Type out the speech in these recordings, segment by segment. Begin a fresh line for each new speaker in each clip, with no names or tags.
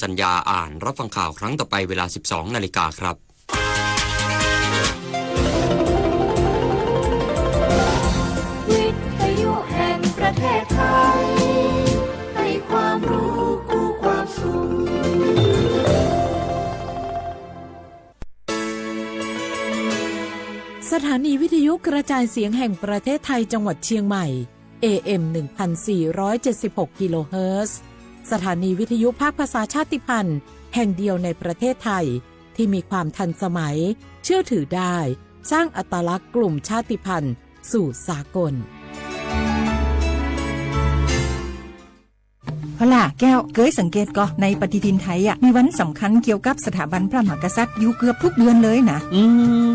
จัญญาอ่านรับฟังข่าวครั้งต่อไปเวลา 12 นาฬิกาครับ
วิทยุแห่งประเทศไทยให้ความรู้คู่ความสุข
สถานีวิทยุกระจายเสียงแห่งประเทศไทยจังหวัดเชียงใหม่ AM 1476 กิโลเฮิรตซ์สถานีวิทยุภาคภาษาชาติพันธุ์แห่งเดียวในประเทศไทยที่มีความทันสมัยเชื่อถือได้สร้างอัตลักษณ์กลุ่มชาติพันธุ์สู่สากล
พล่ะแก้วเคยสังเกตก็ในปฏิทินไทยมีวันสำคัญเกี่ยวกับสถาบันพระมหากษัตริย์อยู่เกือบทุกเดือนเลยนะ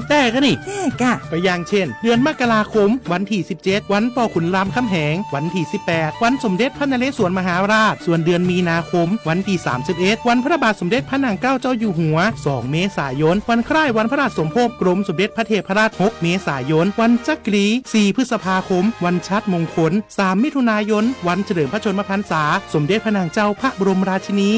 แต่ก็นี่
แต่กะ
ก็อย่างเช่นเดือนมกราคมวันที่17วันป่อขุนรามคำแหงวันที่18วันสมเด็จพระนเรศวรมหาราชส่วนเดือนมีนาคมวันที่31วันพระบาทสมเด็จพระนางเกล้าเจ้าอยู่หัว2เมษายนวันคล้ายวันพระราชสมภพกรมสมเด็จพระเทพรัตน์6เมษายนวันจักรี4พฤษภาคมวันชัดมงคล3มิถุนายนวันเฉลิมพระชนมพรรษาสมเด็จพระนางเจ้าพระบรมราชินี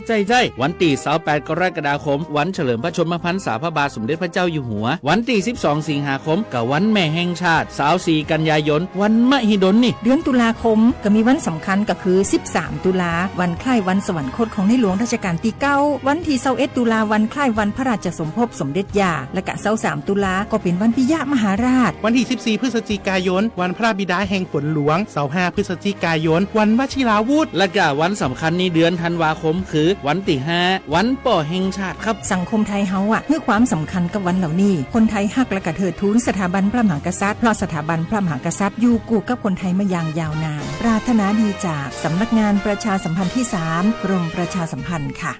ใจวันที่28กรกฎาคมวันเฉลิมพระชนมพรรษาพระบาทสมเด็จพระเจ้าอยู่หัววันที่12สิงหาคมกับวันแม่แห่งชาติ24กันยายนวันมหิดลนี่
เดือนตุลาคมก็มีวันสำคัญก็คือ13ตุลาวันคล้ายวันสวรรคตของในหลวงรัชกาลที่9วันที่21ตุลาวันคล้ายวันพระราชสมภพสมเด็จย่าและก็23ตุลาก็เป็นวันปิยมหาราช
วันที่14พฤศจิกายนวันพระบิดาแห่งฝนหลวง25พฤศจิกายนวันวชิราวุธ
และก็วันสำคัญในเดือนธันวาคมคือวันที่5วันป่อแห่งชาติครับ
สังคมไทยเฮาให้ความสำคัญกับวันเหล่านี้คนไทยฮักและก็เทิดทูนสถาบันพระมหากษัตริย์เพราะสถาบันพระมหากษัตริย์อยู่คู่กับคนไทยมาอย่างยาวนานปรารถนาดีจากสำนักงานประชาสัมพันธ์ที่3กรมประชาสัมพันธ์ค่ะ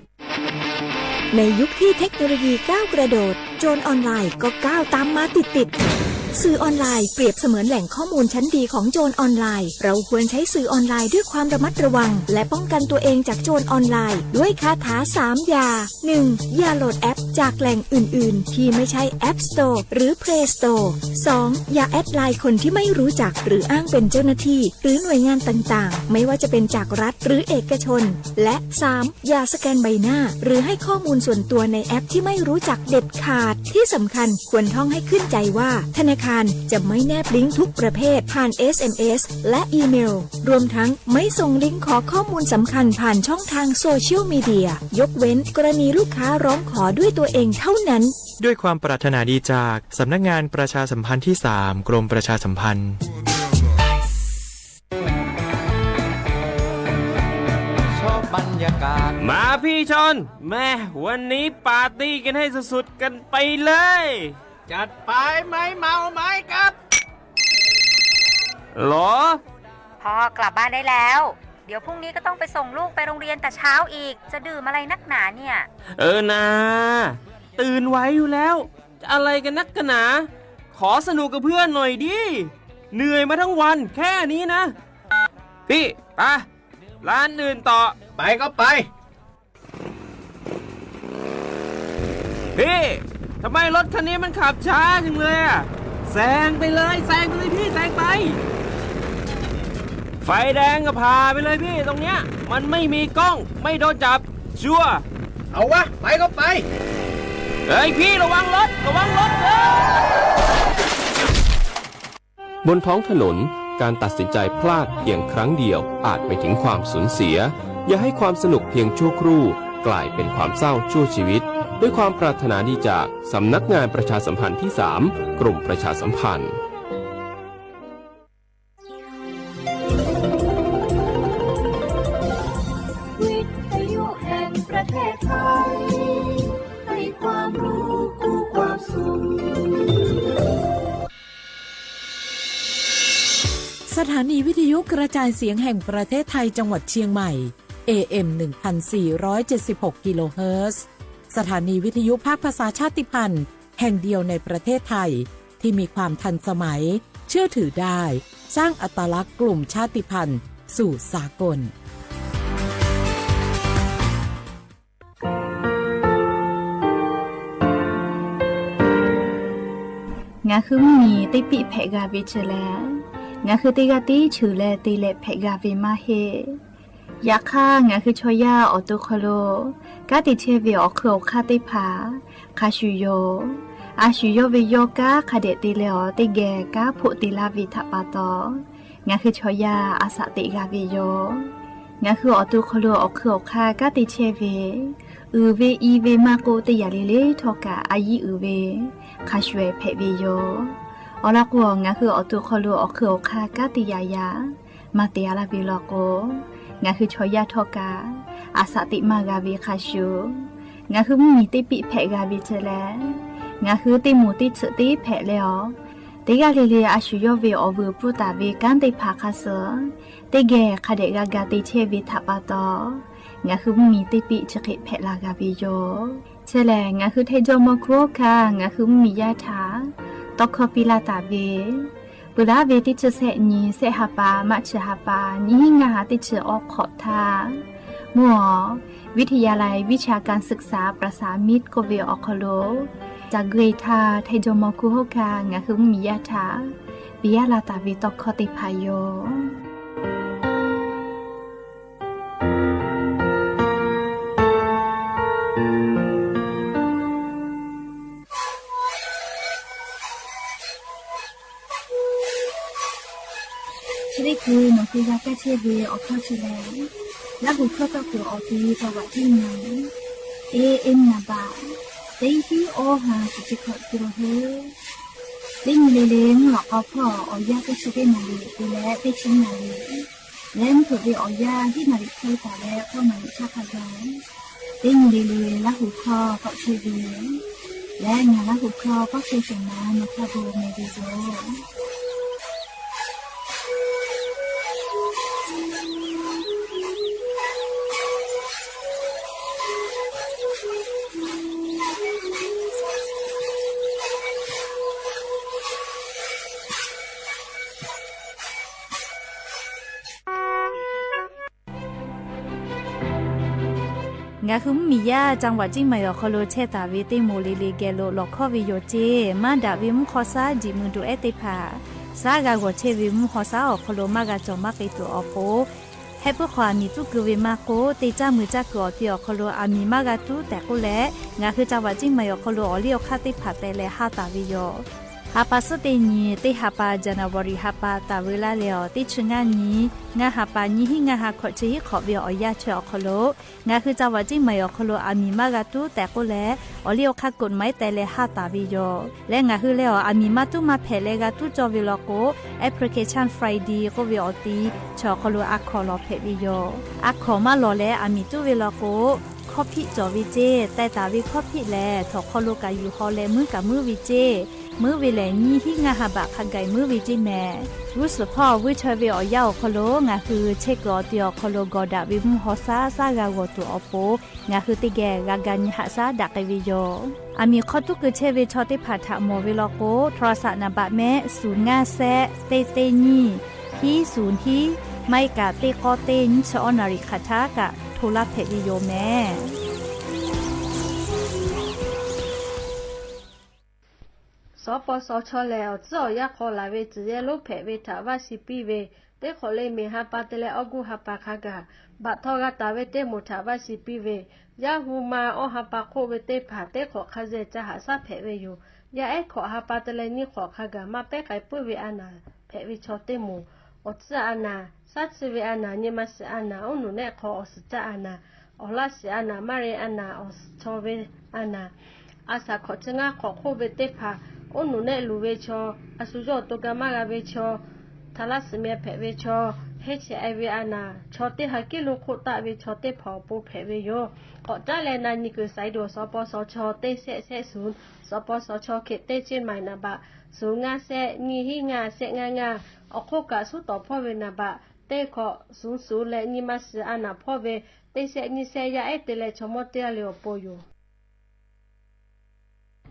ในยุคที่เทคโนโลยีก้าวกระโดดโจรออนไลน์ก็ก้าวตามมาติดสื่อออนไลน์เปรียบเสมือนแหล่งข้อมูลชั้นดีของโจรออนไลน์เราควรใช้สื่อออนไลน์ด้วยความระมัดระวังและป้องกันตัวเองจากโจรออนไลน์ด้วยคาถา3อย่า 1. อย่าโหลดแอปจากแหล่งอื่นๆที่ไม่ใช่ App Store หรือ Play Store 2. อย่าแอดไลน์คนที่ไม่รู้จักหรืออ้างเป็นเจ้าหน้าที่หรือหน่วยงานต่างๆไม่ว่าจะเป็นจากรัฐหรือเอกชนและ 3. อย่าสแกนใบหน้าหรือให้ข้อมูลส่วนตัวในแอปที่ไม่รู้จักเด็ดขาดที่สำคัญควรท่องให้ขึ้นใจว่าธนาคารจะไม่แนบลิงก์ทุกประเภทผ่าน SMS และอีเมลรวมทั้งไม่ส่งลิงก์ขอข้อมูลสำคัญผ่านช่องทางโซเชียลมีเดียยกเว้นกรณีลูกค้าร้องขอด้วยตัวเองเท่านั้น
ด้วยความปรารถนาดีจากสำนักงานประชาสัมพันธ์ที่3กรมประชาสัมพันธ์
มาพี่ชนแม่วันนี้ปาร์ตี้กันให้สุดๆกันไปเลย
จัดไปไหมเมาไหมครับ
หรอ
พ่อกลับบ้านได้แล้วเดี๋ยวพรุ่งนี้ก็ต้องไปส่งลูกไปโรงเรียนแต่เช้าอีกจะดื่มอะไรนักหนาเนี่ย
นะตื่นไว้อยู่แล้วจะอะไรกันนักกันหนาขอสนุกกับเพื่อนหน่อยดิเหนื่อยมาทั้งวันแค่นี้นะพี่ไปร้านอื่นต่อ
ไปก็ไป
พี่ทำไมรถคันนี้มันขับช้าจังเลยอะแซงไปเลยพี่แซงไปไฟแดงก็พาไปเลยพี่ตรงเนี้ยมันไม่มีกล้องไม่โดนจับชัวร์
เอาวะไปก็ไป
เฮ้ยพี่ระวังรถ
บนท้องถนนการตัดสินใจพลาดเพียงครั้งเดียวอาจไปถึงความสูญเสียอย่าให้ความสนุกเพียงชั่วครู่กลายเป็นความเศร้าชั่วชีวิตด้วยความปรารถนาดีจากสำนักงานประชาสัมพันธ์ที่3กรมประชาสัมพันธ์
วิทยุแห่งประเทศไทยให้ความรู้คู่ความสุข
สถานีวิทยุกระจายเสียงแห่งประเทศไทยจังหวัดเชียงใหม่ AM 1476 กิโลเฮิรตซ์สถานีวิทยุภาคภาษาชาติพันธุ์แห่งเดียวในประเทศไทยที่มีความทันสมัยเชื่อถือได้สร้างอัตลักษณ์กลุ่มชาติพันธุ์สู่สากล
งาคือมีติปิเพกาวิเชแลงาคือติกาติชูแลติเลเพกาวิมาเฮ ยาค่างาคือชอยาออตุคโลกาติเชเวอคือคาติผาคาชูโยอาชูโยเวโยกาคาเดติเลอติแกกาพุติลาวิทปาตองาคือชอยาอาสติกาเวโยงาคือออตุคโลอคือคากาติเชเวเวอีเวมาโกติยาลิเลทอกาอายีเวคาชเวเพเวโยอลากวงาคือออตุคโลอคือคากาติยายามาเตียลาเวลโกงาคือชอยาทอกาอาสติมากาเวคาชูงาคือมีติปิเพกาเวเจแลงาคือติมูติสติเพแล้วติกาลิเลอาชูโยเวอเวปุตาเวกันติภาคาเสติเกคาเดกากาติเชเวทัปาตองาคือมีติปิจคิเพลากาเวโยเจแลงาคือเทโจโมโคคางาคือมียาถาตอกคปิลาตาเวปุราเวติเชเสนีเสหปามัชหปานิงาติเชออกขอทามัววิทยาลัยวิชาการศึกษาประสานมิตรโกเวออคโลจากเกรทาไทโจโมคุโฮคางาคือมียาถาปิยาลาตาเวตอกคติพายโยนี่คือนกพิราบเชเวออกข้อชิเลและบุคคลตัวคือออกที่จังหวัดที่ไหนนาบาเต็งที่โอหาสุจิขอกิโลเฮเต็งเลงหลอกเอาพ่อออยาก็ชิเวนาลีไปแล้วไปชิงนาลีและถูกไปออยาที่นาลีเคยแต่แล้วก็นาลีชาคาดองเต็งเลและหูคอก็เชเวและงานและหูคอก็เชเสนาโนคาโบเมดิโซงาคือมียาจังหวัดจิงใหม่อคโลเชตาวิติโมลิลีเกโลลอคอวิโยเจมาดาวิมุขอซาจิมุดูเอติพาซากากวเชวิมุขอซาอคโลมากาจอมาเกตัวอโปเฮปความีตุกเวมาโกเตจามือจักอติอคโลอามีมากาตุแต่กุแลงาคือจังหวัดจิงใหม่อคโลอลิอคาติพาเตเลฮาตาวิโยฮาปาสเตนีติฮาปาจานาวริฮาปาตาเวลาเลอติชงานีงาฮาปานีฮิงาฮาขอเชฮิขอเวียอยาเชอคโลงาคือจังหวัดจิงใหม่อคโลอามีมากาตุแต่กุแลอลิอคากฎหมายแต่เลฮาตาวิโยและงาคือเลออามีมาตุมาเพเลกาตุจอวิโลโกแอปพลิเคชันฟรายดีก็เวียอตีชอคโลอักขอลอเพวิโยอักขอมาลอเลอามีตุวิโลโกข้อพิจอวิเจแต่ตาวิข้อพิแลถอคโลกาอยู่ฮอแลมือกับมือวิเจมือวิแลนี่ฮิงาฮาบะคังไกมือวิจิแม่รู้สึกพ่อวิชเวอยาคโลงาคือเชกอติอคโลกอดาวิมุฮอซาซากาวตัวอโปงาคือติแกกากันหะซาดักวิโยอามีข้อตุกเชเวชอติผาถะโมวิโลโกโทรศัพท์นาบะแม่0งาแซเตเตนี่ฮี0ฮีไม่กะเตกอเตนชอนาริคาทากะโทรเพวิโยแม่
สปสชแล้วเจ้าอยากขอลาเวจีเยลูกเพเวทาวาสิปีเวเตขอเลยมีฮาปาเตเลอกูฮาปาคากาบัดทอกาตาเวเตมุทาวาสิปีเวยาฮูมาอฮาปาโคเวเตผาเตขอคาเจจะหาซาเพเวอยู่ยาเอขอฮาปาเตเลนี่ขอคากามาเปไกปุเวอานาเพเวชอเตมูอดซาอานาซัดเวอานาเนมาสอานาอุนุเนขออสจาอานาอลาสอานามาเรอานาอสชอเวอานาอาสาขอชงาขอโคเวเตผาโอหนูเนลูเวชออสุโจตุกามากาเวชอทาลัสเมียเพเวชอเฮชไอเวอานาชอเตฮากิลุโคตะเวชอเตพอปูเพเวโยขอจ้าแลนานิกุไซโดสปสชเตเสเสศูนย์สปสชเขตเตเจียนใหม่นาบะสูงาเสนีฮิงาเสงางาอโคกะสุต่อพ่อเวนาบะเตขอสูและนิมาสอานาพ่อเวเตเสนิเสยาเอเตเลชมเตเลโอโปโย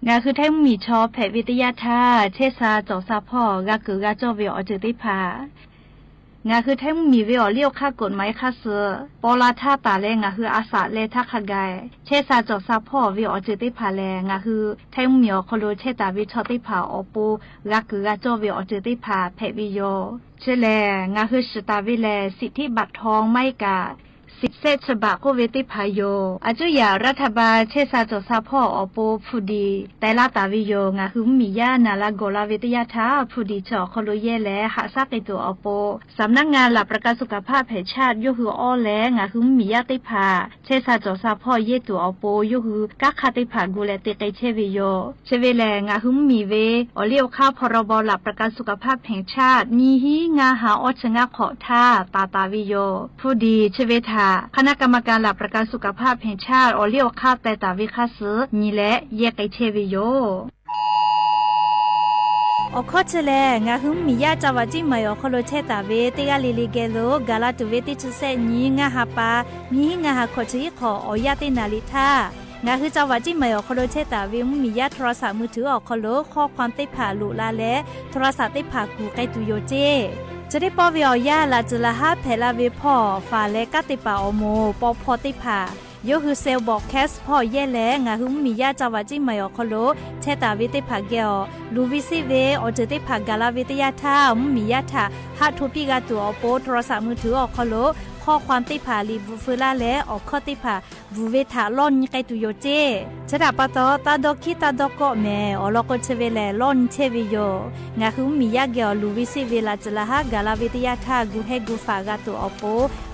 งาคือแท่งมีชอแผวิทยาธาเชษาจอซาพ่อกากือกาจอเวอจืติพางาคือแท่งมีเวอเลี้ยวค่ากฎหมายค่าเสือปอลาท่าตาแลงาคืออาสาเลทักขกายเชษาจอซาพ่อเวอจืติพาแลงาคือแท่งมีอคโลเชตาวิชอติพาอปูกากือกาจอเวอจืติพาแผวิโยเชแลงาคือสตาวิแลสิทธิบัตรทองไม่กา 10เซตฉบับโคเวติพายโยอาจุยารัฐบาลเชษาจอซาพ่ออโปผู้ดีแต่ละตาวิโยงาหุมมียานาลาโกลาเวทยาทาผู้ดีจอคโลเยและหาซาเกตัวอโปสำนักงานหลักประกันสุขภาพแห่งชาติยูฮืออ้อและงาหุมมียาติพาเชษาจอซาพ่อเยตัวอโปยูฮือกักคาติพากูเลติเกเชวิโยเชเวแลงาหุมมีเวอเลียวข้าวพรบหลักประกันสุขภาพแห่งชาติมีฮีงาหาออชงะขอท่าตาวิโยผู้ดีเชเวทาคณะกรรมการหลักประกันสุขภาพแห่งชาติอเลียวข้าวแต่ตาวิคาสือนีและเยกไอเชวิโยอคอเชเลงาหุมมียาจาวาจิมายอคโลเชตาเวติกาลิลิเกโลกาลาตุเวติชุเซนีงาฮาปามีงาฮาขอชีขออยาตินาลิทางาคือจาวาจิมายอคโลเชตาเวมียาโทรศัพท์มือถือออกคโลข้อความติผ่าลุลาและโทรศัพท์ติผ่ากูไกตุโยเจจะได้ปอวิอยาลาจุลหะเพลาเวพอฟาและกติปาอโมปอพอติผาโยคือเซลบอกแคสพ่อเย่แลงาหุมมียาจาวาจิมายอคโลเชตาวิติผาเกอลูวิซิเวอเจติผากาลาวิทยาทามียาทาฮัททูปิกาตัวอโปโทรศัพท์มือถือออกคโลข้อความติผาลีบูฟูลาและออกข้อติผาบูเวทาล่อนไกตุโยเจชดาปะตอตาดอคิตาดอกเมอลอกเชเวแลล่อนเชวิโยงาหุมมียาเกอลูวิซิเวลาจลาฮากาลาวิทยาทากูเฮกูฟากาตัวอโป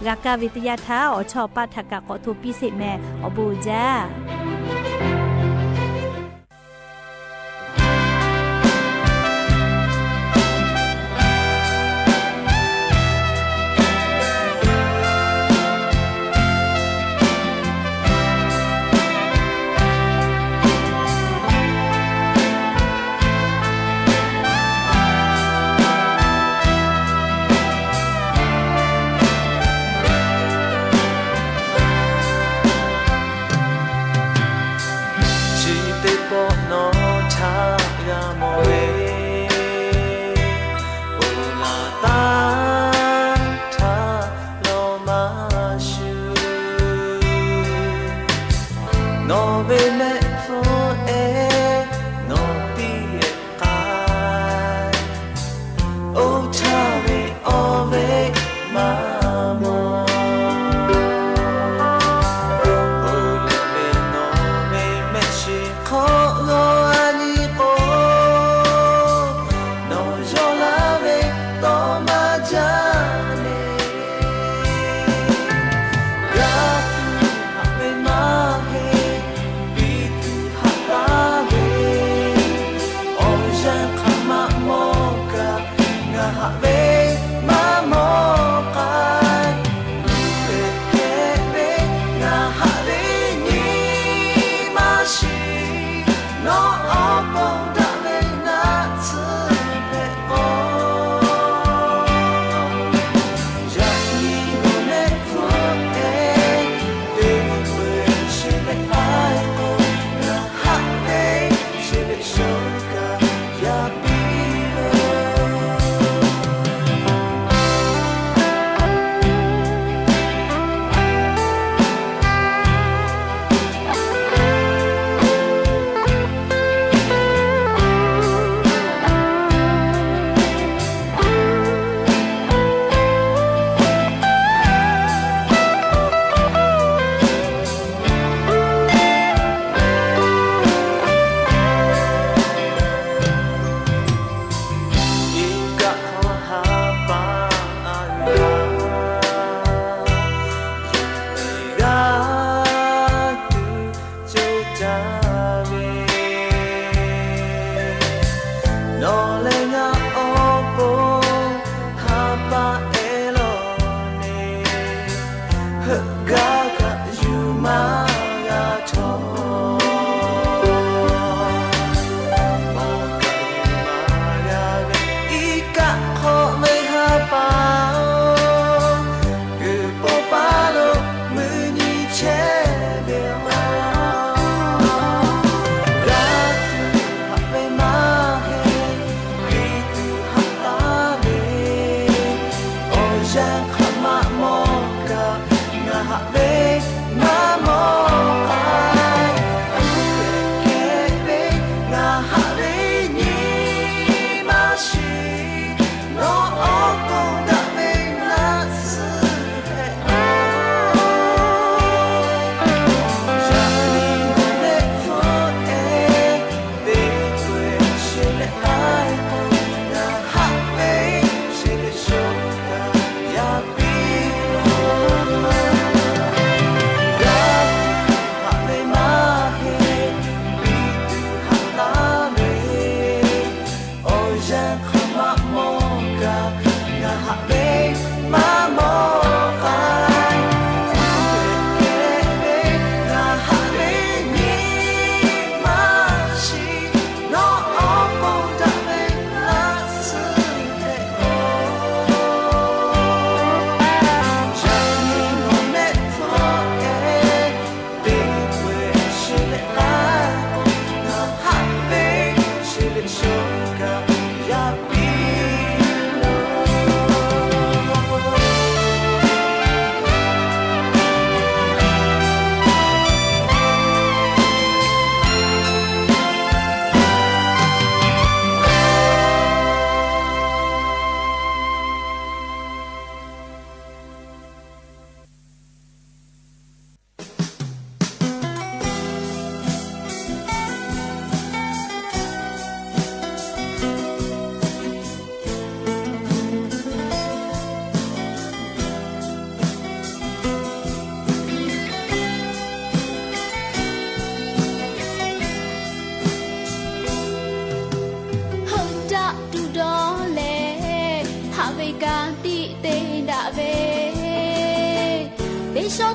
กากาวิทยาทาอชอปาทากะขอทูปิสิแมอบูจา
ท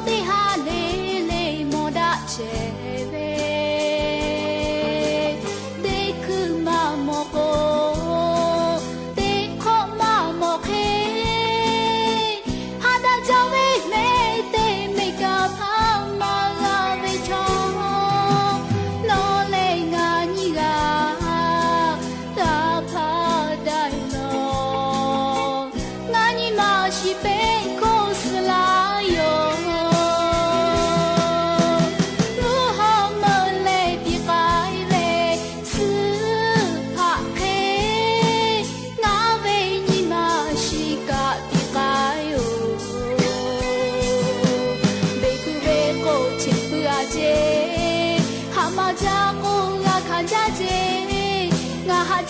တိဟာလေးလေးမော်ဒချေပဲတေခုမမောကိုတေခေါမမောခေဟာတာကြောင့်မေတေမိကဖာမငါဝေချောလောလေငါညီကသာဖာတိုင်းလောငါညီမရှိပေကိုစလာယော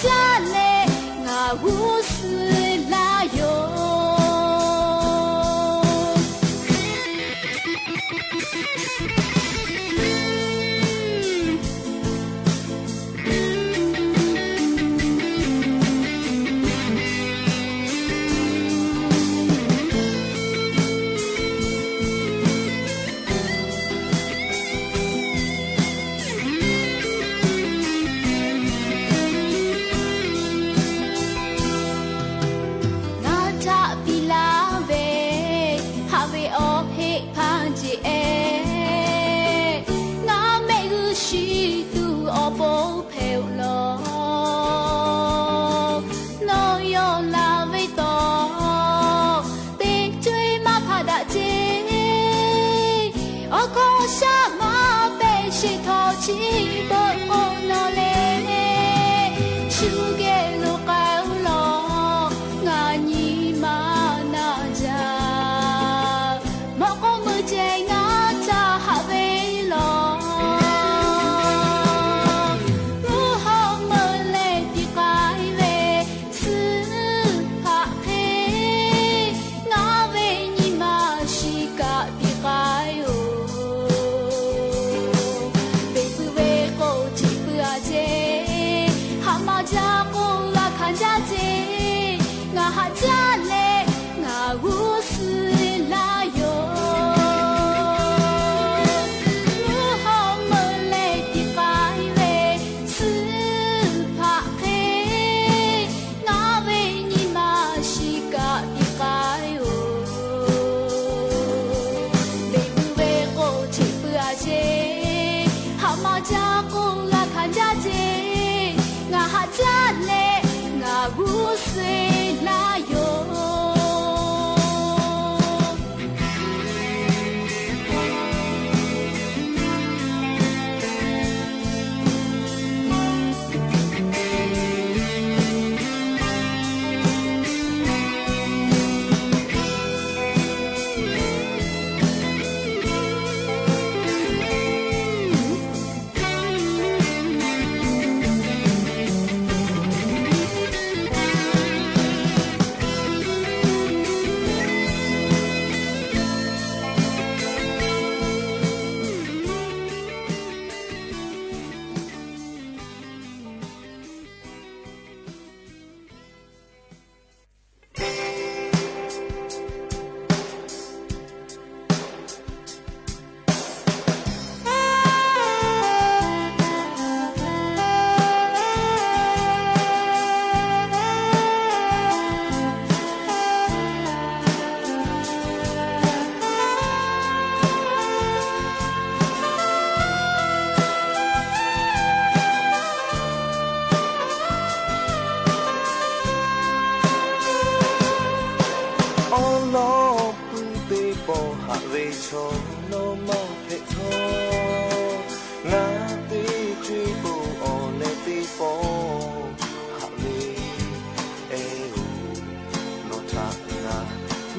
家嘞，我无事啦哟。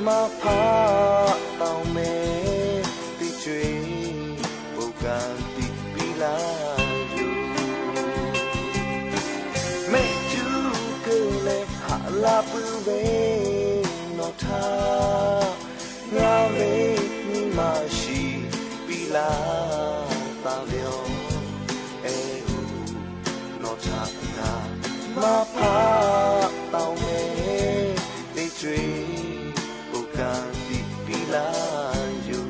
มาพาเต่าเมติจุยปูการติปิลาอยู่เมจูเกเลหาลาปูเวนอทางาเวนิมาชีปิลาตาเวียวเอหูนอทางามาพาเต่าเมติจุยการติปิลาอยู่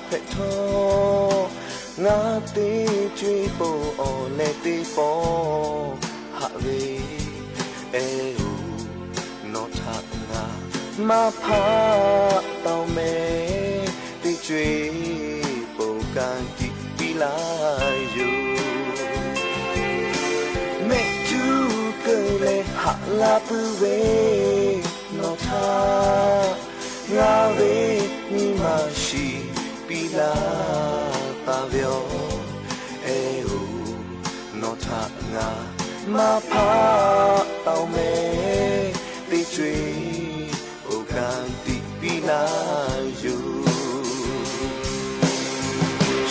ဖက်ထောငါသေးကြွေးပေါ်အော်လက်သေးပေါ်ဟာဝေအေဟူနော်ထငါမဖာတောင်းမဲသေးကြွေးပေါ်ကန်တီပီလာယူမေကျူကလေးဟာလာပူဝေနော်ထငါဝေမိမရှိပီလာတာပြောအေဟူနော်ထငါမဖာတောင်းမဲသေးကြွေးပေါ်ကန်တီပီလာယူ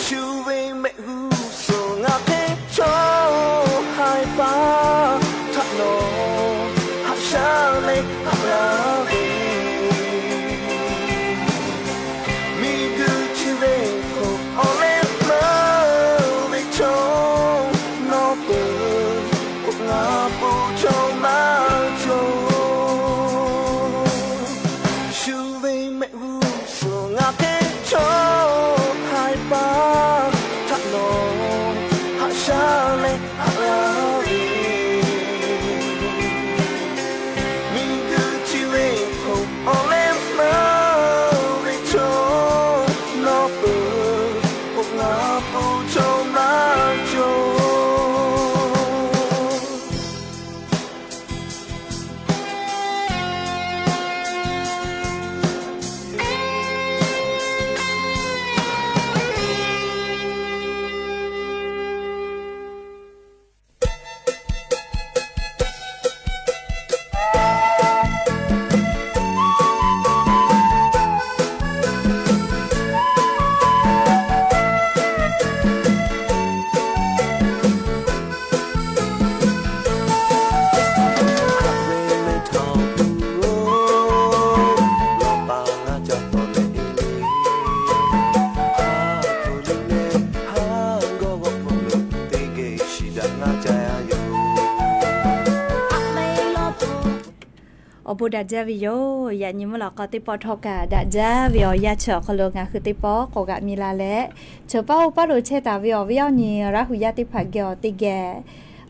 ရှူဝေးမဲ့ဟူဆိုငါဖေးချောဟိုင်ပါထပ်လို့ဟာရှာလေးဟာလာဝေမိကူချီဝေးကိုအော်လေးမဝေချောနော်ပေါ်ငါပူချောမချောရှူဝေးမဲ့ဟူဆိုငါဖေးချောဟိုင်ပါထပ်လို့ဟာရှာလေးဟာလာဝေမိကူချီဝေးကိုအော်လေးမဝေချောနော်ပေါ်ငါပူချောမချော
อบุดาจาวิโยยานิมลอกติปอทอกาดาจาวิอยาเฉอคโลงาคือติปอกกะมีลาและเฉอเป้าปะโลเชตาวิอวิอนีราหุยาติภะเกอติแก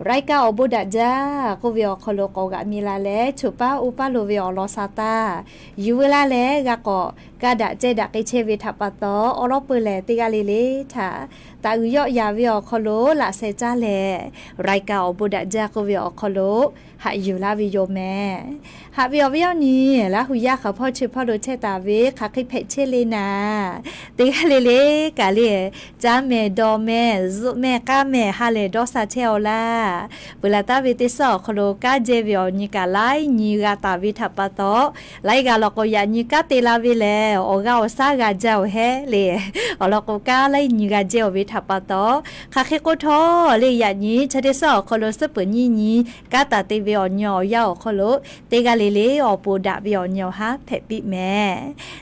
ไรกาอบุดาจากูวิอคโลกกะมีลาและเฉอเป้าอุปะโลวิอลอซาตายูเวลาและกะกอกะดะเจดะกิเชวิทัปปะตออรอเปแลติกาลิเลทาตาอุยอยาวิอคโลละเซจาแลไรกาอบุดาจากูวิอคโลหะอยู่ลาวิโยแม่หะวิอวิอนีละหุยาเขาพ่อชื่อพ่อโดเชตาเวคะคิเพเชเลนาติกาเลเลกาเลจาเมดอแม่ซุแม่กาแม่ฮาเลดอซาเชลลาเวลาตาเวติสอคโลกาเจวิอนีกาไลนีกาตาวิทัปปะตอไลกาลอกยานีกาเตลาเวเลโอกาอซากาเจ้าเฮเลอลอกกาไลนีกาเจวิทัปปะตอคะคิโกทอเลยานีชะเดสอคโลสเปญีนีกาตาเตวิอญอยาคโลเตกาเลเลอปูดาวิอญอฮาเพปิแม่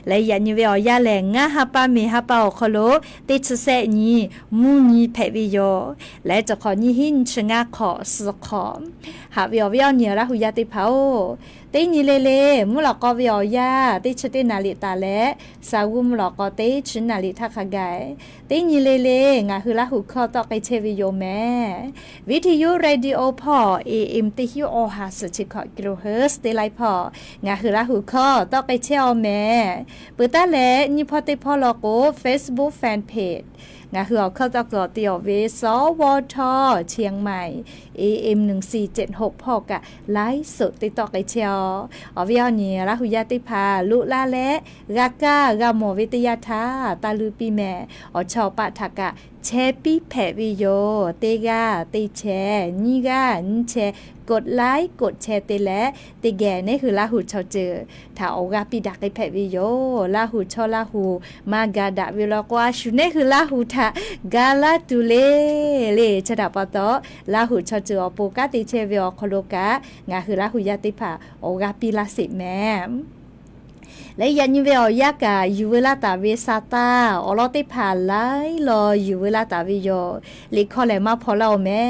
และยานีวิอยาแลงะฮาปาเมฮาปาคโลติชเซญีมูนีเพวิโยและจะขอนีหินชงาขอสขอหาวิอวิอญละหุยาติเผาตินีเลเลมุลกอวิอยาติชตินาลิตาและสาวุมุลกอติชนาลิทักไกตินีเลเลงาหุละหุคอตอไกเชวิโยแม่วิทยุเรดิโอพอ AM ติฮิโอฮาสชิคกิโลเฮิรตซ์เตไลพองาหุละหุคอตอไกเชอแม่ปืตาและนิพอติพอลโก Facebook Fan Page งาคือเอาเข้าจากตัวเตียวเวสวทเชียงใหม่ AM 1476พอกะไลฟ์สดติดต่อไกเชียวอวิอนีละหุยาติพาลุลาและกากากาโมวิทยาธาตาลือปีแม่อชอปะทากะแชปีแผวิโยเตกาติแชนีกานิแชกดไลค์กดแชร์เตและเตแกนี่คือลาหูชอเจอถ้าโอกาปิดักไอแผวิโยลาหูชอลาหูมากาดะวิลากวาชุนี่คือลาหูทากาลาตุเลเลชะดาปะตอลาหูชอเจอปูกาติเชวิโอคโลกางาคือลาหูยาติภาโอกาปิลาสิแม่และยันยูเวลยากายูเวลาตาเวซาตาอลอติผ่านไลรอยูเวลาตาวิโยลิคอเลมาพอเราแม่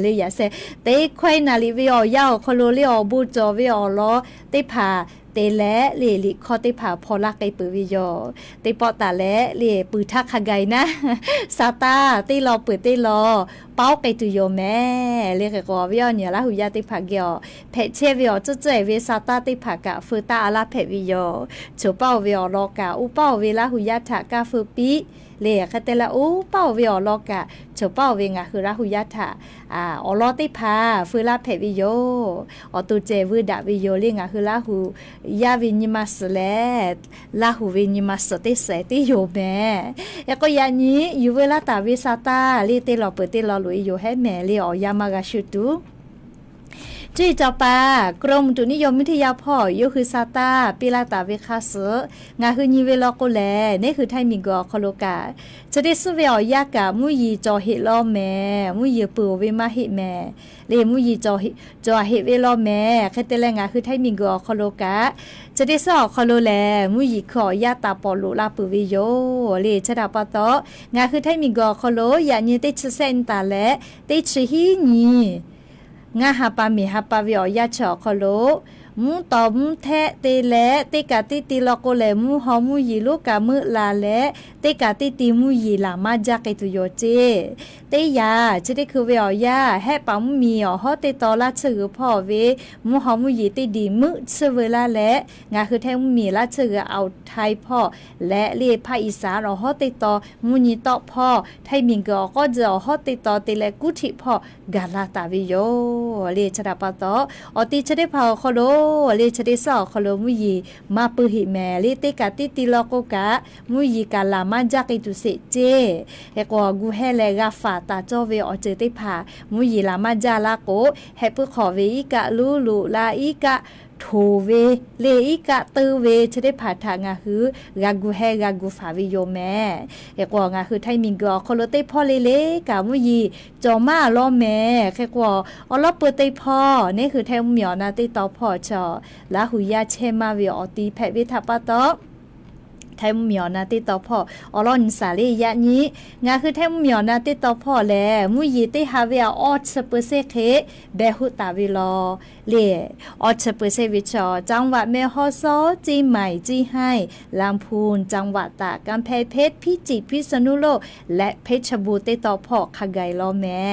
เลยอย่าเซเตควายนาลิวิโอยาคโลลิโอบูจอวิโอลอติผ่า เตและเลลิคอเตผาพอลักไกปือวิโยเตปอตาและเลปือทักขไกนะซาตาเตรอปือเตรอเป้าไกตุโยแม่เลกกอวิโอเนี่ยละหุยาเตผากยอเพเชวิโอจะเจเวซาตาเตผากะฟืตาอาลาเพวิโยชูเป้าวิโอโลกาอุเป้าเวละหุยาทากาฟืปีเลคเตละอุเป้าวิโอโลกาชูเป้าเวงะคือละหุยาทาออลอเตผาฟืลาเพวิโยอตุเจวืดาวิโยเลงะคือละหุยาวิญมาสเลละหุวิญมาสเตเสติโยแม่แล้วก็ยานี้อยู่เวลาตาวิซาตาเลเตลอเปเตลอลุยโยให้แม่เลอยามากาชุตุจีจอปากรมอุตุนิยมวิทยาพ่อยคือซาตาปิลาตาเวคาสงาคือนีเวลโกแลนี่คือไทมิงกอคโลกาจะได้สุเวอยากะมุยีจอเฮลอแม่มุยีปูเวมาเฮแม่เลมุยีจอเฮเวลอแม่คเตแลงาคือไทมิงกอคโลกาจะได้สอคโลแลมุยีขอยาตาปอลุลาปูวิโยเลชดาปะตองาคือไทมิงกอคโลยานีเตชเซนตาและเตชฮีนีงาฮาปามีฮาปาวิอยาชอคโลมูตอมแทะเตและเตกาติติลโกเลมูฮอมูยีลูกามุลาและเตกาติติมูยีลามาจากตุโยเจเตยาจะได้คือวิอยาแฮปามุมีฮอเตตอลาชือพ่อเวมูฮอมูยีติดีมุเชเวลาและงาคือแทมุมีลาชือเอาไทยพ่อและเลภาคอีสานฮอเตตอมูนีตอพ่อไทยมิงกอก็จะฮอเตตอเตเลกุธิพ่อกาลาตาวิโยเลชดาปะตออติจะได้พาคโลเลชดิสอคโลมุยีมาปืหิแมเลเตกาติติลโกกะมุยีกาลามาจากอิตุเสเจเฮกอกูเฮเลกาฟาตาโจเวอเจติพามุยีลามาจาลาโกเฮปุขอเวอีกะลูลูลาอีกะโทเวเลอีกะตือเวจะได้ผ่าทางงาคือกากูเฮกากูฟาวิโยแม่เอกว่างาคือไทมิงกอคโลเตพ่อเลกามุยีจอมาล้อแม่แค่กว่าอลอเปิดเตพ่อนี่คือไทมเหมียวนาติตอพ่อชอลาหุยาเชมาวิออตีแพวิทัปะตอไทมเหมียวนาติตอพ่ออลอนสาลียะนี้งาคือไทมเหมียวนาติตอพ่อแลมุยีติฮาเวออสเปเซเคเบหุตาวิลอเลออสเปเซวิชอจังหวัดแม่ฮ่อซอจีใหม่จีให้ลำพูนจังหวัดตากกำแพงเพชรพิจิตรพิษณุโลกและเพชรบูรณ์ติตอพ่อขไกลอแม่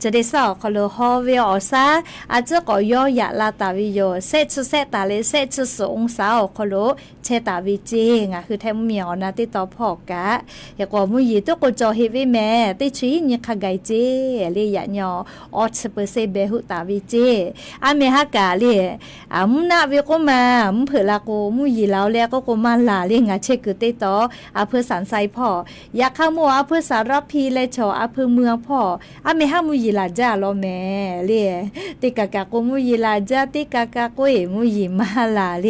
จะได้สอคโลฮอเวออซาอาจจะก็ย่อยะลาตาวิโยเซชเซตาเลเซชสองศาคโลเชตาวิจิงอ่ะคือแทมเหมียวนะติตอพ่อกะอยากว่ามุยีตุกจอเฮเวแม่ติชีนี่ขไกเจเลยะญอออสเปเซเบหุตาวิเจอาเมฮากาเลมุนาเวโกมามุเผลาโกมุยีแล้วแล้วก็โกมาลาเลงะเชกติตออาเพื่อสันไซพ่ออยากข้ามัวอาเพื่อสารพีเลชออาเพื่อเมืองพ่ออาเมฮามุยีลาจาลอแม่เลติกากะโกมุยีลาจาติกากะโกเอมุยีมาลาเล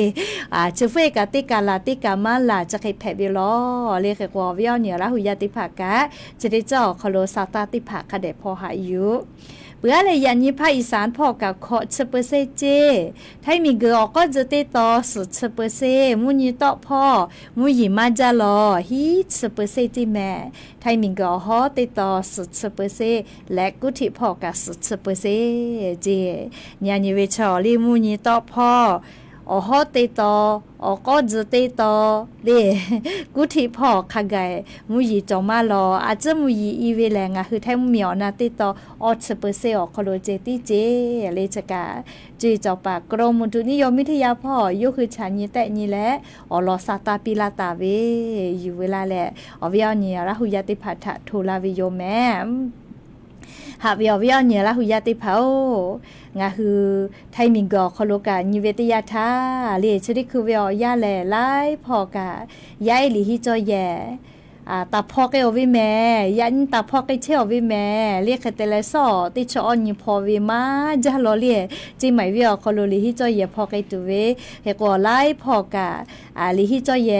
เชเฟกะติกาลาติกามาลาจะเคยแผ่เบลอเลขกว่าวิวเนี่ยละหุยาติภากะจะได้เจ้าคโลซาตาติภาคเดพอหายุเบื่อเลยยันยิภาคอีสานพ่อกับขอเชเปเซเจไทยมีเกอก็จะติดต่อสุดเชเปเซมุนีต่อพ่อมุยีมาจาลอฮีเชเปเซจิแม่ไทยมีเกอฮอติดต่อสุดเชเปเซและกุธิพ่อกับสุดเชเปเซเจยันยิเวชอลีมุนีต่อพ่ออฮอติตออก็จะติตอเดกุธิพ่อขไกมุยีจอมาลออาจจะมุยีอีเวแลงคือแทมเหมียวนาติตออสเปเซอคโลเจติเจเลจกาจีจอปากกรมอุตุนิยมวิทยาพ่อยุคือฉันยีแต่นี่แหละอลอซาตาปิลาตาเวอยู่เวลาแหละอวิยเนียระหุยติภัทโทลาวิโยแมหาวิวเนี่ยละหุยาติเผางาคือไทยมิงกอคโลกานิเวตยาทาเลชดิคือวิวยาแลไลพอกายายลิฮิจอแยตาพอกเอววิแม่ยันตาพอกเชอวิแม่เรียกแต่ละซอติชอนี่พอวิมาจะลอเลียจิไหมวิคโลลิฮิจอแยพอกตุเวเฮกอไลพอกาลิฮิจอแย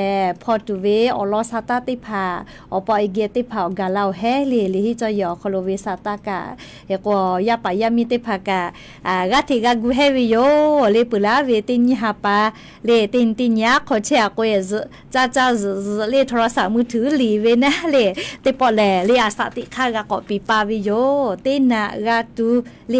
พอตุเวอลอซาตาติพาอปออีเกติพากาลาวเฮลิฮิจอแยคโลเวซาตากาเฮกอยาปายามิติพากากาติกากูเฮวิโยเลปุลาเวตินฮาปาเลตินตินยาขอเชอโกเอซจ้าเลโทรศัพท์มือถือลี เวนะเลเตปอแลเลอาสติคากะกอปีปาวิโยเตนะกาตูเล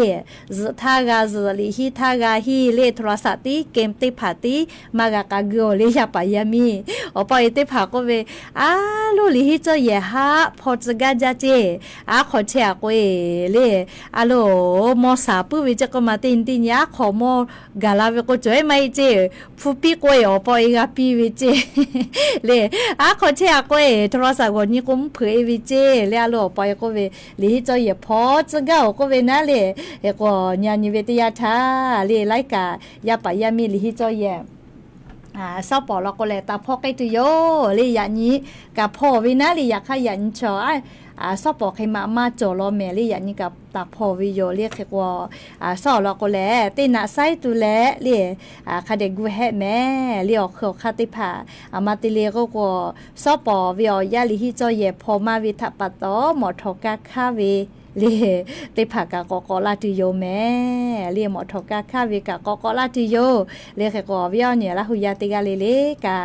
ซทากาซลิฮิทากาฮิเลโทรศัพท์ติเกมติผาติมากะกะโกเลยาปายามีอปอยติผาก็เวอาลูลิฮิจเยฮาพอจกะจาเจอาขอเชะกเวเลอะโลมอสาปุวิจกมาตินติญาขอมอกาลาเวก็จอยไม่เจฟูปีกวยอปอยกะปีวิเจเลอาขอเชะกเวโทรศัพท์วันนี้กุมเผยวิเจเลอะโลปอยก็เวลิฮิจเยพอจกะก็เวนะเลเอก็ญาณิเวตยาทาเลไลกายาปายามีลิฮิจเยซอปอลก็เลยตาพ่อใกล้ตุโยเลยอย่างนี้กับพ่อวินะเลยอยากขยันชอซอปอใครมาโจรอแม่เลยอย่างนี้กับตาพ่อวิโยเรียกว่าซอลก็แล้วเต้นไซตุแลเลยคาเดกูแฮแม่เรียกเขาคาติผามาติเลก็ว่าซอปอวิโยยาลิฮิจเยพอมาวิทัปตอหมอทกาคาเวเลเตผากะกอกลาติโยแม่เรียหมอทกาคาเวกะกอกลาติโยเลแค่กอวิอเนี่ยละหุยาติกาเลกะ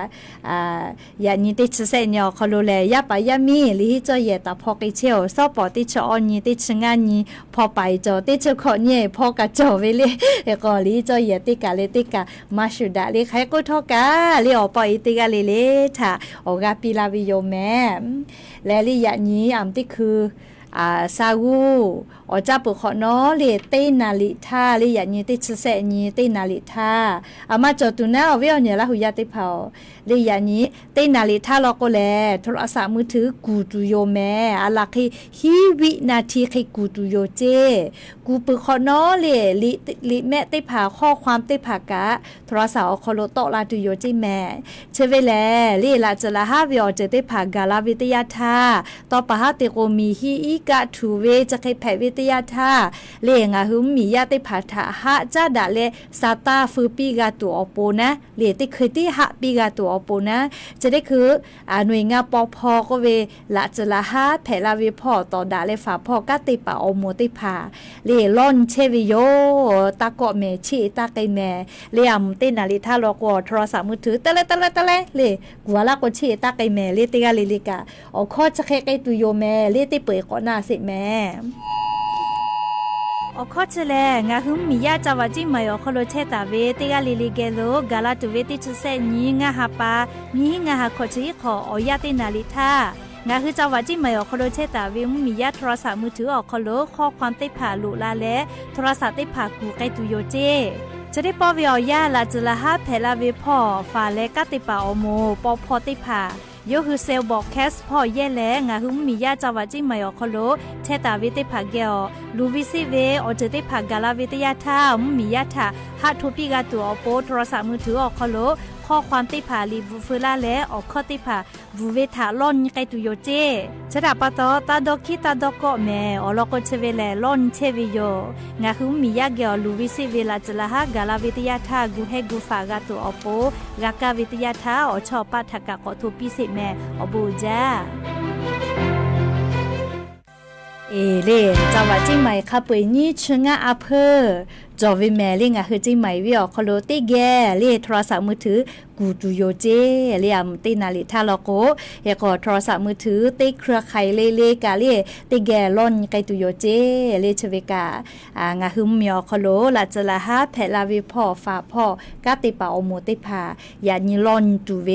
ยานี่ติชเซเนอคอโลเลยาปายามีลิฮิจเยตาพอกิเชลซอปอติชอนี่ติชงานี่พอไปจอติชขอเนี่ยพอกะจอเวเลเอกอลิจเยติกาเลติกามาชุดาเลใครก็ทอกาเลอปอยติกาเลถ้าออกาปิลาวิโยแม่และลิยานี้อัมติคือซาวูอจับปุขอนอเลเตนาลิทาเลยานีติชเซนีเตนาลิทาอามาจอตุนาเวอเนี่ยละหุยาติเผาเลยานีเตนาลิทาลอก็แลโทรศัพท์มือถือกูตุโยแม่อะลักฮิวินาทีให้กูตุโยเจกูปุขอนอเลลิแม่ติผาข้อความติผากะโทรศัพท์คอโลโตลาตุโยเจแม่เชเวแลเลลาจะละฮาวิอเจติผากาลาวิทยาทาต่อปะฮะติโกมีฮีอีกะทูเวจะให้แผวิทยาทาเลงาหุมมียาติผาทาฮะจะดะเลซาตาฟูปีกาตัวอโปนะเลติเคยที่ฮะปีกาตัวอโปนะจะได้คือหน่วยงานปพก็เวละจะละฮะแผลาวิพอต่อดะเลฝาพอกะติปะอโมติผาเลล่อนเชวิโยตะเกาะเมชีตะไกแม่เลอมตินาลิทาลอกโทรศัพท์มือถือตะเลเลกัวละก็ชีตะไกแม่เลติกาลิลิกาอข้อจะแค่ไกตุโยแม่เลติเปิดก่อนหน้าสิแม่อข้อเจแลงาหุมมียาจาวาจิมายอคโลเชตาเวติกาลิลิเกโลกาลาตุเวติชุเซนีงาฮาปามีงาฮาโคจิขออยาตินาลิทางาคือจาวาจิมายอคโลเชตาเวมียาโทรศัพท์มือถือออกคโลข้อความติผ่าลุลาและโทรศัพท์ติผ่ากูไกตุโยเจจะได้ปอวิอยาลาจุลาฮาเพลาเวพอฟาเลกติปาอโมปอพอติผ่าโยคือเซลบอกแคสพ่อแย่แลงาหุมมียาจาวาจิมายอคโลเชตาวิติภาเกอลูวิซิเวอเจติภากาลาวิทยาทามียาทาฮัททูปิกาตัวอโปโทรศัพท์มือถือออกคโลข้อความติผาลีบูฟูลาและออกข้อติผาบูเวทาล่อนไกตุโยเจชะดาปะตอตาดอคิตาดอกอแมอลอกเชเวแลล่อนเชวิโยงาหุมมียาเกอลูวิซิเวลาจลาฮากาลาวิทยาทากูเฮกูฟากาตัวอโปกากาวิทยาทาอชอปาทากะกอทูปิสิแมอบูจาเลจาวาจิไหมคาปุยนี่ชงะอาเพอจอวิแมลิงะคือจิไหมวิอคโลติแกเลโทรศัพท์มือถือกูตุโยเจเลียมตินาลิทาลโกเฮก็โทรศัพท์มือถือติเครือข่ายเลกาเลติแกล่อนไกตุโยเจเลชเวกางะหึมมีอคโลลาจลาฮาแผลาวิพอฟาพอกะติปาอโมติพายานิล่อนตุเว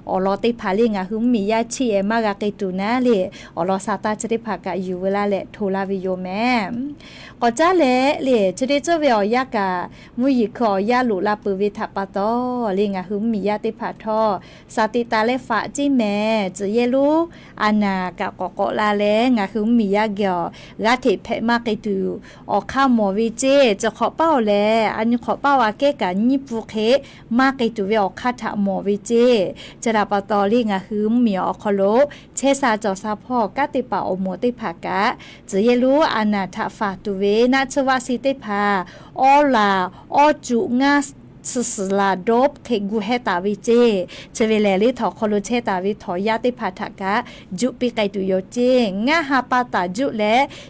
อลอติพาลิงะหึมมียาชีเอมากะไกตุนะเลอลอซาตาจะได้พากะอยู่เวลาและโทลาวิโยแม่ก็จ้าเลจะได้เจ้าเวียกะมุยขอยาลุลาปุวิทัปะตอลิงะหึมมียาติผาทอสาติตาเลฝาจิแม่จะเยลูอานากะกอกลาเลงะหึมมียาเกียวกะเทเพมาไกตุออกข้าวหมอวิเจจะขอเป้าแลอันนี้ขอเป้าอาเกกะญิปุเคมาไกตุเวออกคาถะหมอวิเจจะดาปะตอลิงะหึมมีอคโลเชซาจอซาพ่อกะติปาอโมติผากะจะเยลูอานาทะฝาตุเวนะชวาสิติผาออลาออจุงา สลาดบเคกูเฮตาวิเจเชเวเลลิทอคอโลเชตาวิทอยาติพาทากะจุปิไกตุโยเจงะฮาปาตาจุเล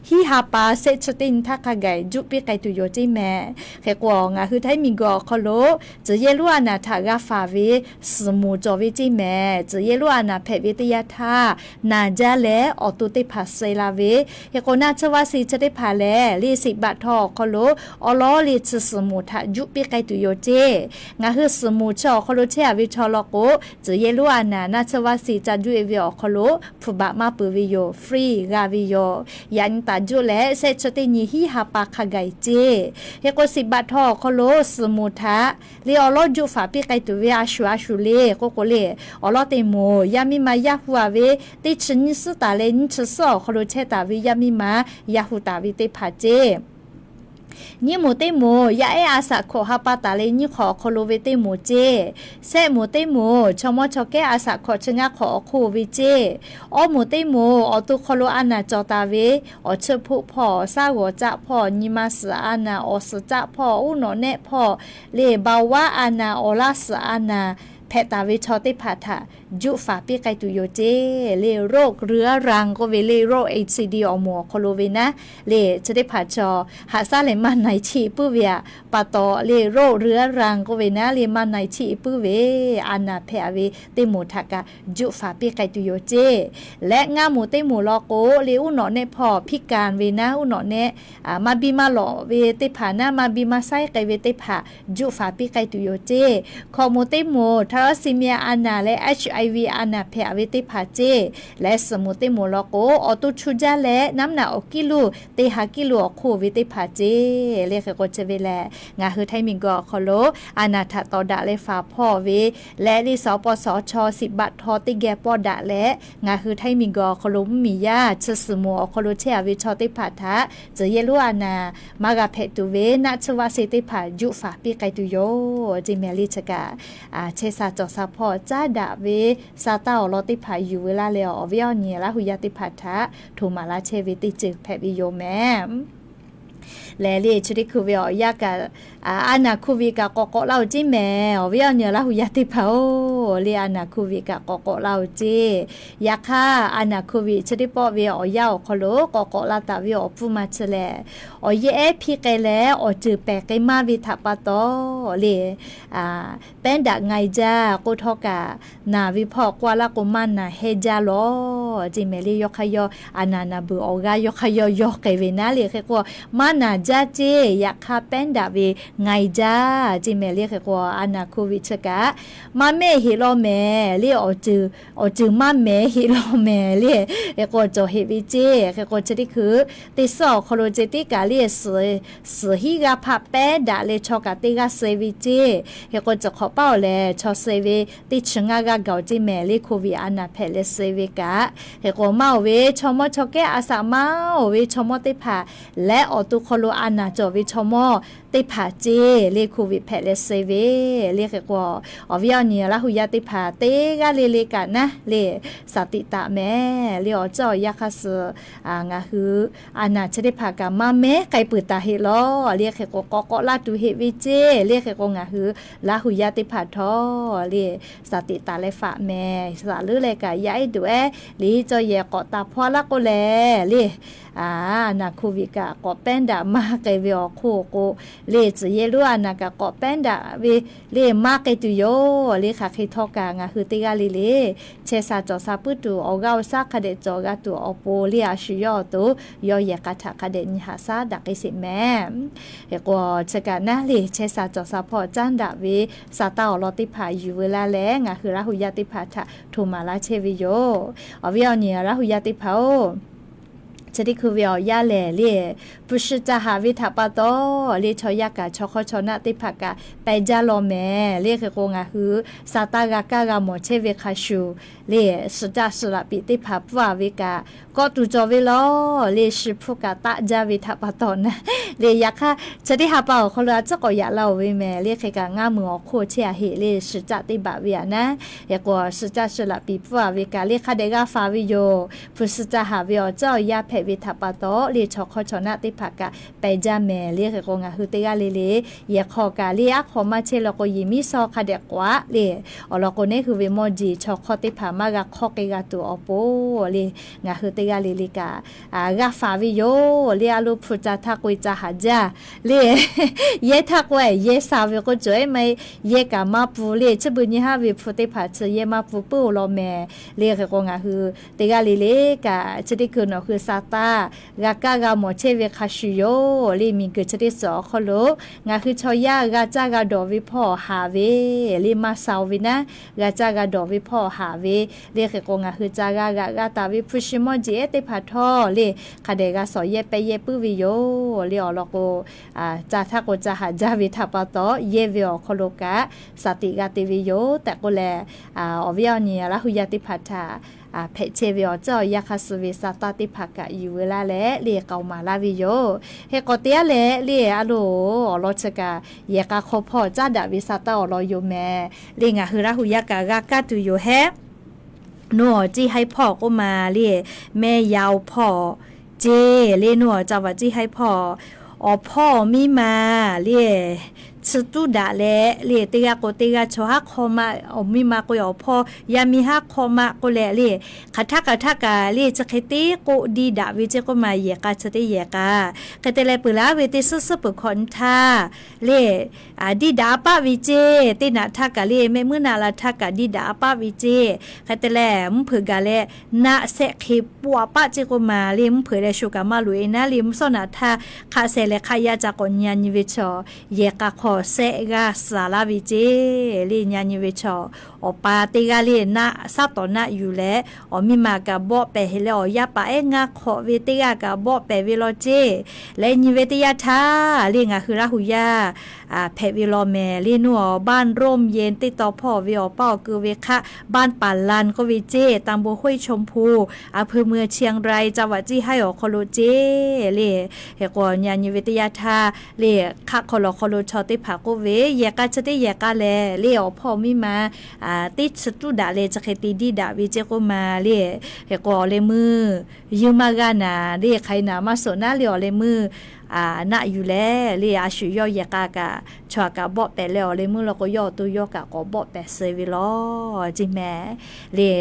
ฮิฮาปาเซชตินทักไกจุปิไกตุโยเจแม่เฮกวงะคือไทมิงกอคอโลจะเยลุอานาทากาฟาเวสมูจอวิจิแม่จะเยลุอานาเพวิตยาทานาจาเลออตุติภาเซลาเวเฮโกนาชวาสีจะได้พาเลลิสิบาทอคอโลอลอลิชสมูทาจุปิไกตุโยเจงาคือสมูชอคอโลเชอวิชอลโกจะเยลุอานานาชวาสีจันจุเอวิอคอโลฟุบะมาปุวิโยฟรีกาวิโยยันตาจุเลเซชติญิฮิฮาปาคาไกเจเฮโกสิบาทอคอโลสมูทาลิอลอจุฟาปิไกตุเวอาชูอาชูเลโกโกเลอลอเตโมยามิมายาฮัวเวติชนิสตาเลนิชซอคอโลเชตาวิยามิมายาฮูตาวิเตพาเจนี่โมเตโมยาเออาสาโคฮาปาตาเลนี่ขอโคโลเวเตโมเจเซโมเตโมชมอชอเกอาสาโคชงะขอโควิเจอโมเตโมอตุโคโลอานาจอตาเวอเชพุพอซาโวจะพอนิมาสอานาอสจะพออุโนเนพอเลบาวาอานาอลาสอานาแพตาวิชอติพาทาจุฟาปิไกตุโยเจเลโรคเรื้อรังก็เวเลโรเอซีดีอมอโคโลเวนะเลจะได้พาจอหาซาเลมันในชีปุเวียปาตอเลโรเรื้อรังก็เวนะเลมันในชีปุเวอานาเพอเวเตโมทากาจุฟาปิไกตุโยเจและงาหมูเตโมลอโกเลอุนอเนพอพิการเวนะอุนอเนมาบีมาหลอเวเตผานะมาบีมาไซไกเวเตผาจุฟาปิไกตุโยเจคอโมเตโมทาราซิเมียอานาและ HIV อานาเพอเวเตผาเจและสมุเตโมลอโกออตุชูจาและน้ำหนักอกิโลเตหากิโลโคเวเตผาเจเรียกก็จะเวแลงาคือไทมิงก็คอโลอานาทาตอดะและฝาพ่อเวและลิสปสช10 บาททอติแกปอดะและงาคือไทมิงก็คอโลมียาชสโมคอโลเชอวิชอติผาทะจะเยลุอานา มากาเพตุเวนัชวาสิติผายุฝาปีไกตุโยจิเมลิชกาเชซาจอซาพอจ้าดาเวซาตาอลอติผาอยู่เวลาเลอวิอเนียละหุยาติผาทะทูมาลาเชวิติจึกแพบิโยแมและเรียชริคือเวียยากะอานาคูวิกะกอเล่าจิแม่เวียเนียละหุยาติผาเรียอานาคูวิกะกอเล่าจิยาค่าอานาคูวิชริปอเวียอยาวคโลกอลาตาเวียอฟุมาชแลเยเอพีไกแลจือแปกไกมาวิทาปะตอเลเป็นดะไงจ้ากุทอกะนาวิพอกว่าละกุมันนะเฮจาโลจิเมลียกขยอานานาบุออกายกขยยกไกเวนะเลเคกว่ามานาจาเจอยากคาเป็นดะเวไงจ้าจิเมลีเคกว่าอานาคูวิชกะมาเมฮิโลเมเลอจือมาเมฮิโลเมเลเอกโจเฮวิเจเคกว่าจะได้คือติสอโคโลเจติกาเลสฮิกาพาเปดาเลชอกาติกาเซวิเจเฮก็จะขอเป้าแลชอเซเวติชงากาเกาจิแมลิโควิอานาเพเลเซเวกาเฮก็เมาเวชอมอชอเกอาสาเมาเวชอมอติผาและออตุโคโลอานาจอวิชอมอติผาเจเลโควิเพเลเซเวเรียกว่าอวิอเนียละหุยาติผาเตกาเลกานะเลสติตะแม่เลอจอยาคาสงาฮืออานาชติผากามาแม่ไกปืตาเฮลอเรียกกลาตุเฮวิเจเรียกงาฮือละหุยาติผาทอเลสติตาเลฝาแม่สาลือเลกายายดูลีจอยกอตาพอละโกแลเลนาคูวิกะกอเป็นดามาไกเวอโคโกเลจเยลุอานากะกอเป็นดาเวเลมาไกตุโยเลคาคิทอกางาฮือติกาลิเลเชซาจอซาปุตุออกาซาคาเดจอกาตุอโปเลียชิโยตุยอยกะทะคาเดนิหาซาดักอิสิแมเฮกอชกะนะเลเชซาจอซาพอจันดาเวซาตาอลอติผาอยู่เวลาแลงาฮือราหุยาติผาทะทุมาลาเชวิโยอวิอเนียราหุยาติผาชดิคือเวียยาแหล่เล่ปุชจาหาวิทาปะโตเล่ชอยากะชอคชนะติภากะไปจาโลแมเล่คือโกงาฮือซาตากากะกะหมอเชเวคาชูเล่สุจาสุระปิติภาปวาวิกะก ก็ตูจอเวลอเลชิพุกะตะจาวิทะปะตอนนะเลอยากค่ะจะได้หาเป่าเขาละจะก็อยากเล่าเวแม่เรียกใครกะง่ามือโคเชียเฮเลสิจะติบะเวียนะอยากว่าสิจะสละปีปัวเวกาเรียกค่ะเดกาฟาวิโยพุสิจะหาวิอเจ้ายาเพวิทะปะตอเลชอคอชนะติภากะไปจาแม่เรียกก็งาฮึเตกาเลอยากขอกาเรียกขอมาเชลก็ยิมิซอค่ะเดกว่าเลอลก็เนี่ยคือเวมอจีชอคอติภามากะขอเกกาตัวอโปเลงาฮึเตกาเลกากาฟาวิโยเรียลูพุจะทักวิจาหาจาเลเยทักไว้เยสาวิก็จ่วยไม่เยกามาปูเลจะบุญยี่ห้าวิพุติภาเชเยมาปูปูโลแม่เรียกก็งาฮือเตกาเลกาจะได้คือเนาะคือซาตากากากาหมอเชเวคาชิโยเลมีเกิดจะได้สอคโลงาคือชอยากาจากาดอวิพ่อหาเวเลมาซาวินะกาจากาดอวิพ่อหาเวเรียกก็งาคือจากากาตาวิพุชิมอจิเอติภาทอเลคาเดกาสอเยเปเยปืวิโยเลอลโกจาทักโกจาหาจาวิทาปะตอเยเวอโคโลกะสติกาติวิโยแต่ก็แลอวิอนีละหุยติภาทาเพเชวิอเจ้ายาคาสเวสตาติภากะอยู่เวลาแลเรียกเอามาลาวิโยเฮกอเตียแลเรียอโลโลชกะเยกาโคพอจาดาวิสตาอโลโยแมเรียงะหือละหุยกะกากาตุโยเฮโนจีให้พ่อก็มาเรียแม่ยาวพ่อเจเรียหนัวจาวจีให้พ่อพ่อมีมาเรียสตุดาเลเรียเตียโกเตียชอฮักคอมามีมาก็พ่อยามีฮักคอมาก็แลเรียคัทกะเรียจะเคติโกดีดาวิเจก็มาเยกาจะได้เยกาคเตเลปุลาเวติสปุคอนทาเรียดีดาปะวิเจตินาทักกะเรียแม่มื้อนาลาทักกะดีดาปะวิเจคเตเลมเผือกะเลนะเสเคปัวปะเจก็มาเรียมเผือเลชูกะมาลุยนะเรียมสนาทาคาเซเลขายาจากอนญาณิวิชอเยกาขอเซกาสาลาวิเจลีญาณิวิชอปาติกาลีนะซาตอนะอยู่แลมีมากะบ่เปเฮเลอยาปะเองาขอเวติกากะบ่เปวิโลเจและญิเวติยาทาลีงาคือราหุยาเพวิโลแมลีนัวบ้านร่มเย็นติต่อพ่อวิอเป้าคือเวคะบ้านป่าลันก็วิเจตำบลห้วยชมพูอำเภอเมืองเชียงรายจังหวัดจี้ให้โคโลเจเลเฮกอนญาณิเวติยาทาเลคะโคโลชอติภาโกเวเยกาจะได้เยกาแลเลอพ่อมีมาติดสตุดาเลจะเคตีดีดาวิเจโกมาเลเฮกอเลมือยูมากานาเลใครนามาโซนาเลอเลมือนะอยู่แลเรียอาชุยอยากากะชวกะบ่แปแล้วเลยมื้อเราก็ย่อตุยอกะก็บ่แปเซวิลอจิแม่เรีย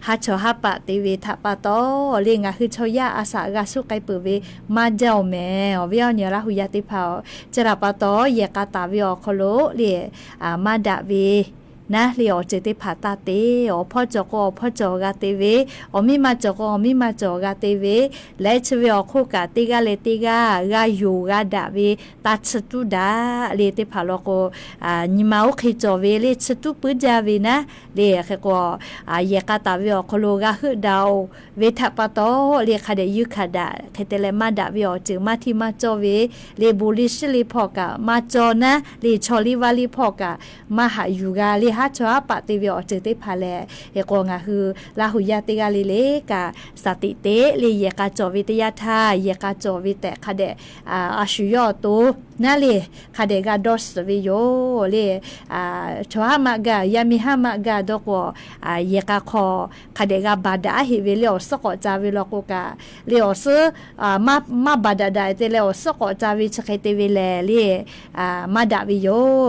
หาชอหาปะติวิทะปะตอเรียงะคือชอยาอาสากะสุไกเปเวมาเจ้าแม่เวียเนละหุยาติภาจระปะตอยากาตาวิอโคโลเรียมาดะเวนะเลียวเจติภาตาเตพ่อจกพ่อจกาเตเวมีมาจกมีมาจกาเตเวและชเวอคู่กาติกาเลติกากาอยู่กาดาเวตัดสตุดาเลติภาโลโกนิมาอุคิจเวเลสตุปุจาเวนะเลเคโกเยกาตาเวอโคโลกาฮึดาวเวทะปะโตเลคาเดยุคาดาเคเตเลมาดาเวอจือมาทิมาจเวเลบุลิชลิพอกามาจนะเลชอลิวาลิพอกามหายูกาเลฮัชวาปฏิวิอเจติภาเลเฮกงาคือลาหุยาติกาลิเลกาสติเตเลเยกาจวิทยาทาเยกาจวิเตคาเดอาชุยอตุนั่นเลคาเดกาดอสวิโยเลชวามากายามิฮามากาดอกเยกาคอคาเดกาบาดาฮิเวเลอสกอจาวิโลกกาเลอสมาบาดาไดเตเลอสกอจาวิชเคเตวิเลเลมาดาวิโย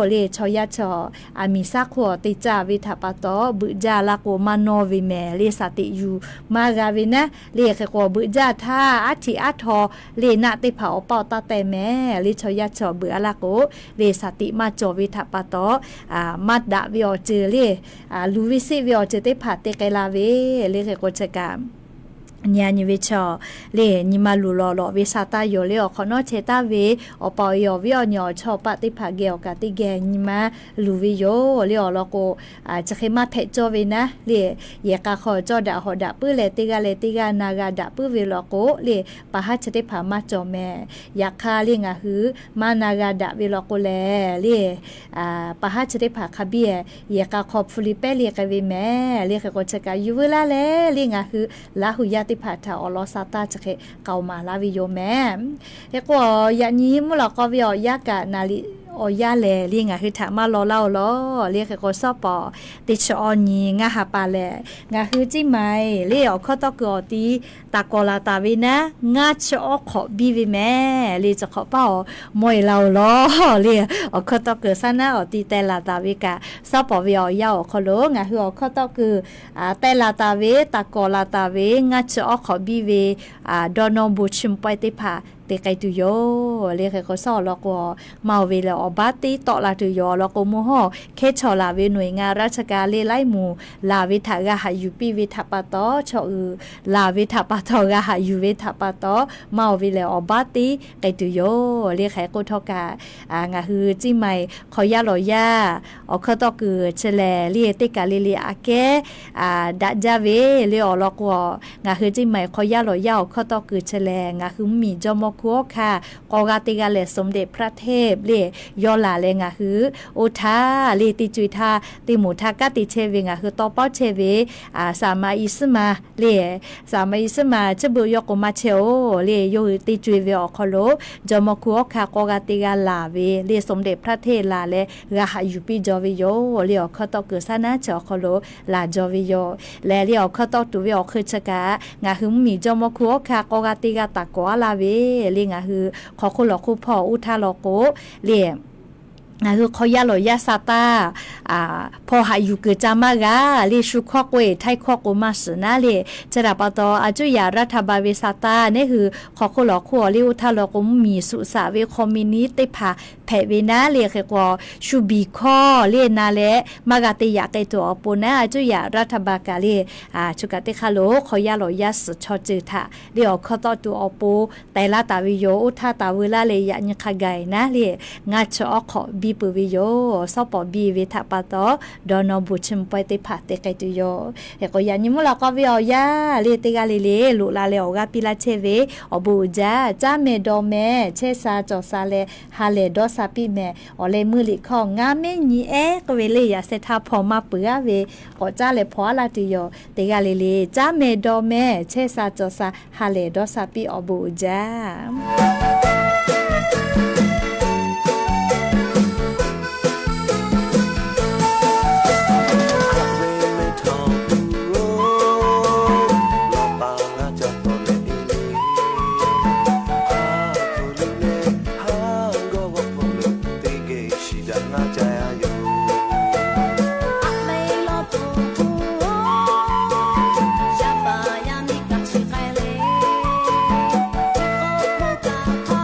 เลชอยาชออามิซาขอติจาวิทาปะตอบุจาลาโกมาโนวิเมเลสติยูมากาวินะเลขโกบุจาทาอัติอัทอเลนะติเผาเป่าตาแต่แม่เลชอยาชอเบือลาโกเลสติมาจวิทาปะตอมาดาวิอเจเลลูวิซิวิอเจติผาเตไกลาเวเลขโกชกามญาณิวิชอเลนิมาลูลอวิสาตาโยเลอขอนอเชตาเวอปอยอวิอญอชอปะติภาเกอกะติแกนิมาลูวิโยเลอลอโกจะเคมาเพจอเวนะเลเยกาขอจอดะหอดะปื้อเลติกานากาดะปื้อเวลอโกเลปะหะชติภามาจอแม่ยาคาเลงะหือมานากาดะเวลอโกแลเลปะหะชติภาคาเบียเยกาขอฟุลิเปเลกะเวแม่เลกะโกชะกายูเวลาเลเลงะหือลาหุยา ติผาถาอลอซาตาจะเคเกามาลาวิโยแม่เฮกว่าอย่างนี้มุลก็วิอยากะนาลิโอยาแลเรียงคือถามมาลอเล่าลอเรียกก็ซอปอติชอนีงาหาปาแลงาคือจิไหมเรียกข้อตอกอตีตากอลาตาวินะงาชอขอบีวิแม่เรียจะขอเป้ามวยเราลอเรียข้อตอกซานะอตีแต่ลาตาวิกาซอปอวิอยาขอโลงาคือข้อตอกแต่ลาตาวิตากอลาตาวิงาชอขอบีวิดอนอบุชิมไปติผาเตไกตุโยเรียกเขาสอนแล้วก็มาเวลาอบาติต่อลาตุโยแล้วก็มูฮอเคชอลาเวหน่วยงานราชการเลไลหมู่ลาวิทากะหายูปีวิทาปะตอชอลาวิทาปะตอกะหายูวิทาปะตอมาเวลาอบาติไกตุโยเรียกเขาก็ทอกางาฮือจิใหม่ขอยาลอยาอเขาตอคือเชลเรียติกาเลเลียอาเกดะจาเวเรียอแล้วก็งาฮือจิใหม่ขอยาลอยาเขาตอคือเชลงาฮือมีจอมคัวค่ะกอกาติกาเลสมเด็จพระเทพเล่ยอลาเลงะคือโอทาเลติจุยทาติหมูทากาติเชเวงะคือตอป้อเชเวสามาอิสมาเล่สามาอิสมาจะบุยกมาเชโอเล่ยติจุยเวอคโลจอมคัวค่ะกอกาติกาลาเวเล่สมเด็จพระเทพลาเลกะหายูปิจอวิโยเล่อคตอเกซานะจอคโลลาจอวิโยและเล่อคตอตุเวอคือชะกางะคือมีจอมคัวค่ะกอกาติกาตะกอลาเวงาคือขอคุณหลอกคุณพ่ออุทาโลโกเรียคือเขายาลอยาซาตาพอหาอยู่เกิดจามากาเรียชุคอกเวไทยคอกอุมาสนาเรียจะดับตออาจุยารัฐบาลเวซาตาเนี่ยคือขอคุณหลอกคุณเรียอุทาโลโกมีสุสาเวคอมมินิติผาแผ่เวนาเรียคือว่าชูบีคอเรียนาเลมากาติยาไกตัวอปุนะอาจุยารัฐบาลกาเรียชุกาติคาโลเขายาลอยาสชอจือทะเรียเขาต่อตัวอปูแต่ละตาวิโยอุทาตาเวลาเลยยันขกายนะเรียงาชอขอบีปุวิโยซอปอบีวิทาปาตอดอนอบุชิมไปติผาเตไกตุโยเฮก็ยันยิมุลาก็วิอยาเลติกาเลเลลุลาเลออกาปิลาเชเวอบูจาจาเมดอเมเชซาจอซาเลฮาเลดอซาปิเมอเลมือลิของงาเมนีเอกเวเลยาเซทาพอมาเปือเวอจาเลพอลาติโยติกาเลเลจาเมดอเมเชซาจอซาฮาเลดอซาปิอบูจา
Hãy subscribe cho kênh Ghiền Mì Gõ để không bỏ lỡ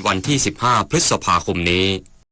วันที่ 15 พฤษภาคมนี้